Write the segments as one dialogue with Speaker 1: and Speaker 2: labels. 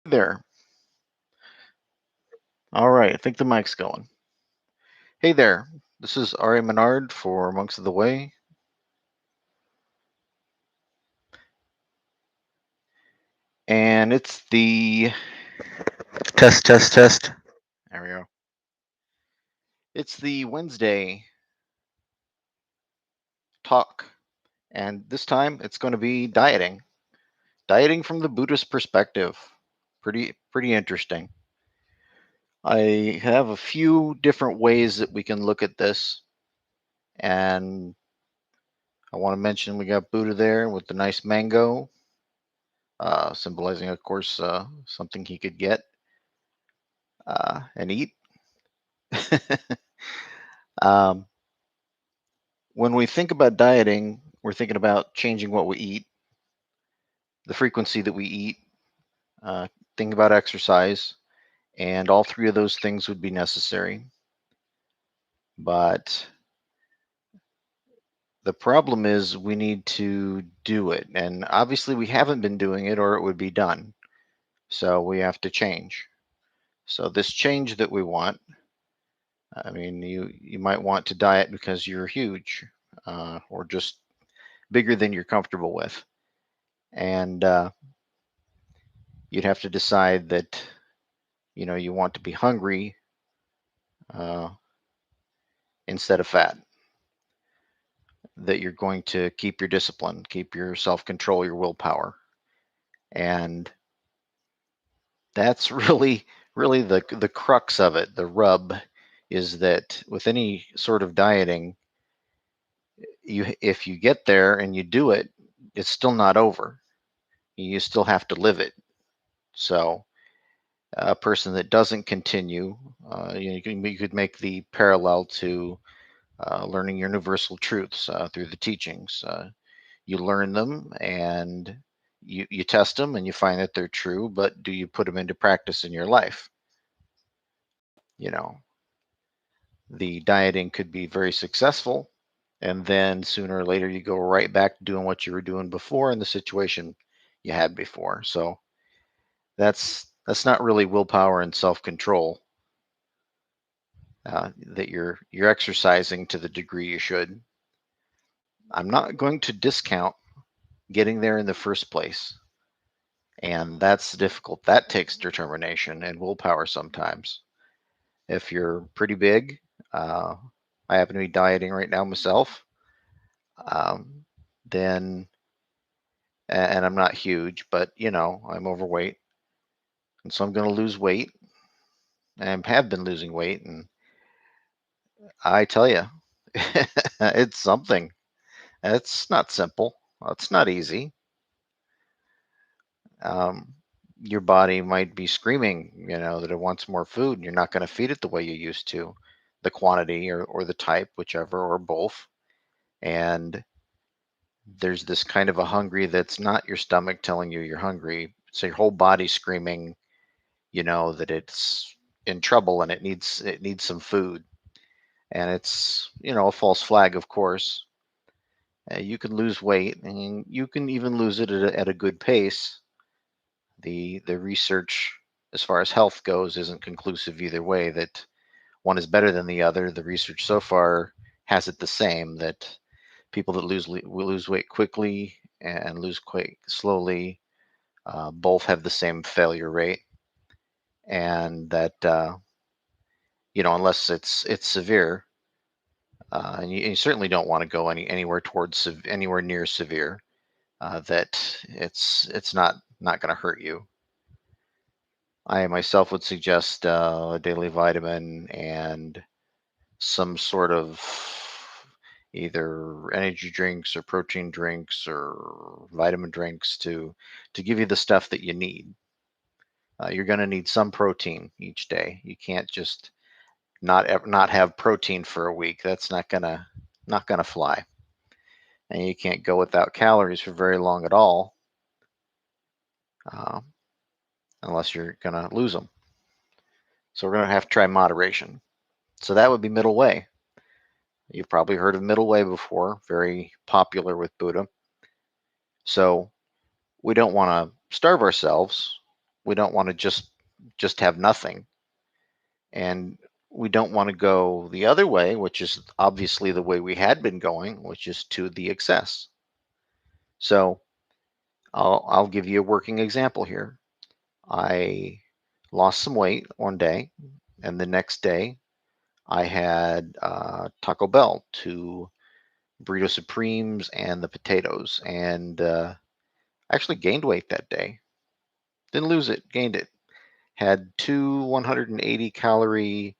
Speaker 1: There. All right, I think the mic's going. Hey there. This is R A Manard for Monks of the Way, and it's the test, test, test. There we go. It's the Wednesday talk, and this time it's going to be dieting. Dieting from the Buddhist perspective. Pretty interesting. I have a few different ways that we can look at this, and I want to mention we got Buddha there with the nice mango, symbolizing, of course, something he could get and eat. um, when we think about dieting, we're thinking about changing what we eat, the frequency that we eat, uh, think about exercise, and all three of those things would be necessary. But the problem is we need to do it. And obviously, we haven't been doing it or it would be done. So we have to change. So, this change that we want, I mean, you might want to diet because you're huge or just bigger than you're comfortable with. And you'd have to decide that you want to be hungry uh, instead of fat, that you're going to keep your discipline, keep your self-control, your willpower. And that's really the crux of it. The rub is that with any sort of dieting, if you get there and you do it, it's still not over. You still have to live it. So a person that doesn't continue, you could make the parallel to learning universal truths through the teachings. You learn them and you test them and you find that they're true, but do you put them into practice in your life? You know, the dieting could be very successful, and then sooner or later you go right back to doing what you were doing before in the situation you had before. So that's not really willpower and self-control that you're exercising to the degree you should. I'm not going to discount getting there in the first place. And that's difficult. That takes determination and willpower sometimes. If you're pretty big, uh, I happen to be dieting right now myself, um, then, and I'm not huge, but I'm overweight. And so I'm going to lose weight and have been losing weight. And I tell you, it's something. It's not simple. It's not easy. Um, your body might be screaming, that it wants more food, and you're not going to feed it the way you used to, the quantity or the type, whichever, or both. And there's this kind of a hungry that's not your stomach telling you you're hungry. So your whole body screaming, that it's in trouble and it needs some food. And it's, a false flag, of course. You can lose weight and you can even lose it at a good pace. The research as far as health goes isn't conclusive either way that one is better than the other. The research so far has it the same, that people that lose weight quickly and lose weight slowly both have the same failure rate, and that unless it's severe, and you certainly don't want to go anywhere towards anywhere near severe, that it's not going to hurt you. I myself would suggest a daily vitamin and some sort of either energy drinks or protein drinks or vitamin drinks to give you the stuff that you need. You're going to need some protein each day. You can't just not have protein for a week. That's not gonna fly. And you can't go without calories for very long at all, uh, unless you're gonna lose them. So we're gonna have to try moderation. So that would be middle way. You've probably heard of middle way before, very popular with Buddha. So we don't want to starve ourselves, We don't want to just have nothing. And we don't want to go the other way, which is obviously the way we had been going, which is to the excess. So I'll give you a working example here. I lost some weight one day, and the next day I had Taco Bell, two burrito supremes, and the potatoes, and I actually gained weight that day. Didn't lose it, gained it. Had two 180 calorie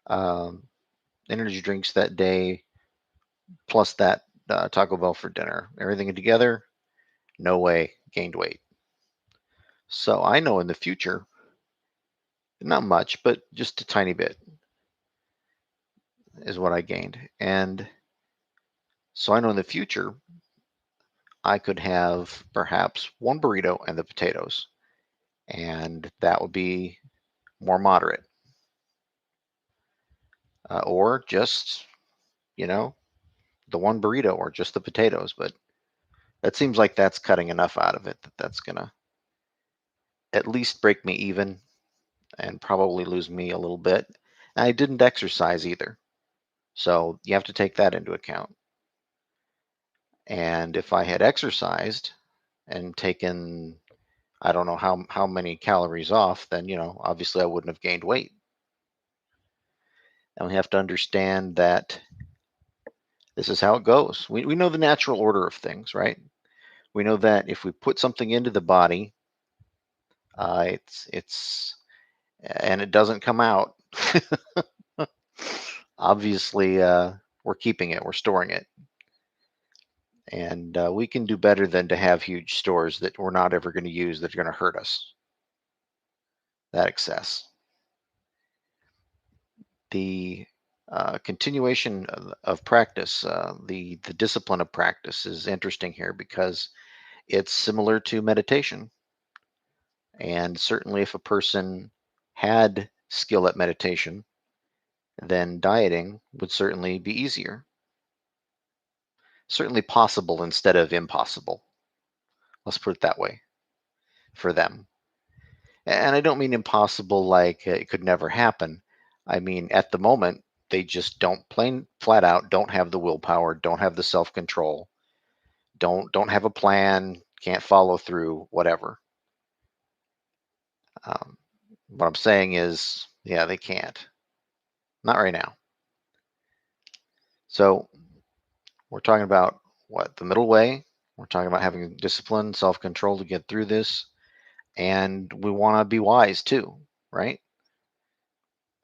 Speaker 1: um, energy drinks that day, plus that Taco Bell for dinner. Everything together, no way, gained weight. So I know in the future, not much, but just a tiny bit is what I gained. And so I know in the future, I could have perhaps one burrito and the potatoes, and that would be more moderate. Or just, you know, the one burrito or just the potatoes. But that seems like that's cutting enough out of it that that's going to at least break me even and probably lose me a little bit. And I didn't exercise either. So you have to take that into account. And if I had exercised and taken, I don't know how many calories off, then, obviously I wouldn't have gained weight. And we have to understand that this is how it goes. We know the natural order of things, right? We know that if we put something into the body, it's and it doesn't come out. Obviously, we're keeping it, we're storing it, and we can do better than to have huge stores that we're not ever going to use that are going to hurt us. That excess. The continuation of practice, the discipline of practice, is interesting here because it's similar to meditation. And certainly, if a person had skill at meditation, then dieting would certainly be easier. Certainly possible instead of impossible. Let's put it that way for them. And I don't mean impossible like it could never happen. I mean, at the moment, they just don't plain flat out don't have the willpower, don't have the self-control, don't have a plan, can't follow through, whatever. Um, what I'm saying is, yeah, they can't. Not right now. So we're talking about what? The middle way. We're talking about having discipline, self-control to get through this. And we want to be wise too, right?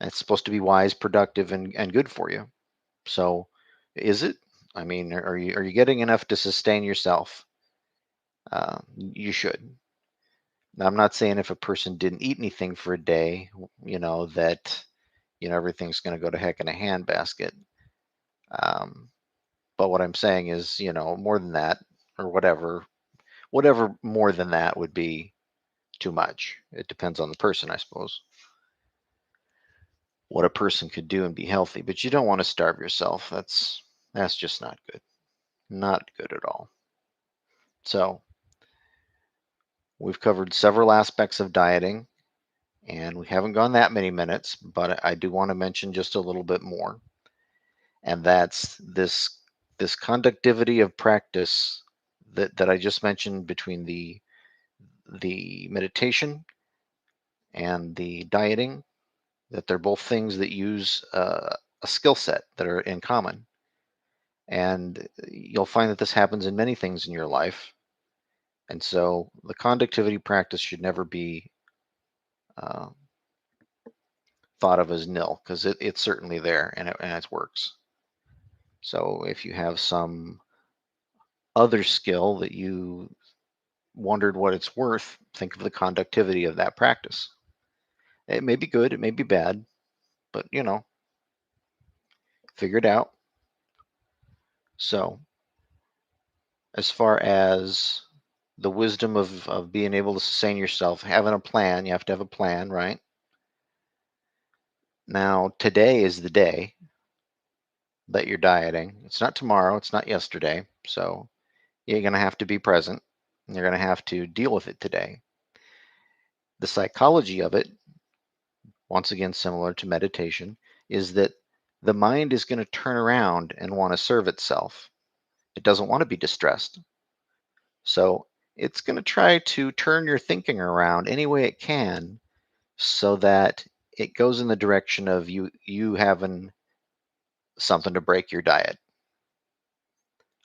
Speaker 1: It's supposed to be wise, productive, and good for you. So is it? I mean, are you getting enough to sustain yourself? You should. Now, I'm not saying if a person didn't eat anything for a day, that everything's going to go to heck in a handbasket. Um, but what I'm saying is, more than that, or whatever more than that would be too much. It depends on the person, I suppose. What a person could do and be healthy, but you don't want to starve yourself. That's just not good. Not good at all. So we've covered several aspects of dieting, and we haven't gone that many minutes, but I do want to mention just a little bit more. And that's this conductivity of practice that I just mentioned between the meditation and the dieting, that they're both things that use a skill set that are in common. And you'll find that this happens in many things in your life. And so the conductivity practice should never be uh, thought of as nil, because it's certainly there and it works. So if you have some other skill that you wondered what it's worth, think of the conductivity of that practice. It may be good, it may be bad, but figure it out. So as far as the wisdom of being able to sustain yourself, having a plan, you have to have a plan, right? Now, today is the day that you're dieting. It's not tomorrow, it's not yesterday. So you're going to have to be present. You're going to have to deal with it today. The psychology of it, once again similar to meditation, is that the mind is going to turn around and want to serve itself. It doesn't want to be distressed. So it's going to try to turn your thinking around any way it can so that it goes in the direction of you having something to break your diet.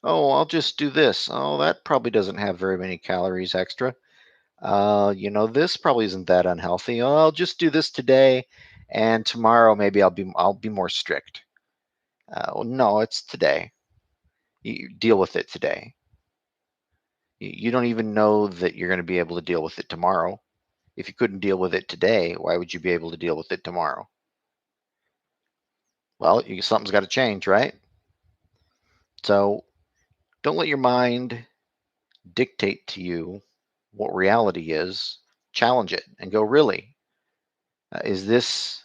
Speaker 1: Oh, I'll just do this. Oh, that probably doesn't have very many calories extra. This probably isn't that unhealthy. Oh, I'll just do this today, and tomorrow maybe I'll be more strict. Well, no, it's today. You deal with it today. You don't even know that you're going to be able to deal with it tomorrow. If you couldn't deal with it today, why would you be able to deal with it tomorrow? Well, something's got to change, right? So don't let your mind dictate to you what reality is. Challenge it and go, really? Is this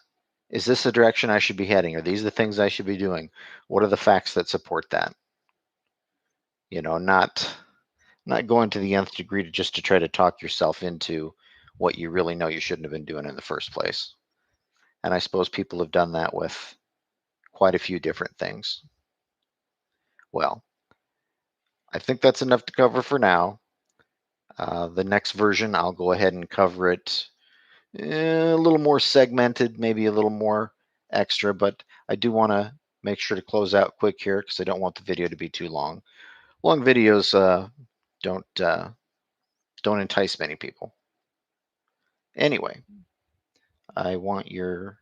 Speaker 1: the direction I should be heading? Are these the things I should be doing? What are the facts that support that? Not going to the nth degree to try to talk yourself into what you really know you shouldn't have been doing in the first place. And I suppose people have done that with quite a few different things. Well, I think that's enough to cover for now. The next version, I'll go ahead and cover it a little more segmented, maybe a little more extra, but I do want to make sure to close out quick here because I don't want the video to be too long. Long videos don't don't entice many people. Anyway, I want your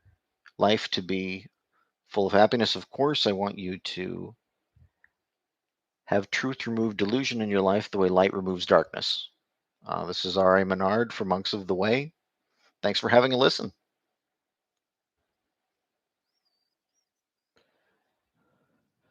Speaker 1: life to be full of happiness, of course. I want you to have truth remove delusion in your life the way light removes darkness. This is R A Manard for Monks of the Way. Thanks for having a listen.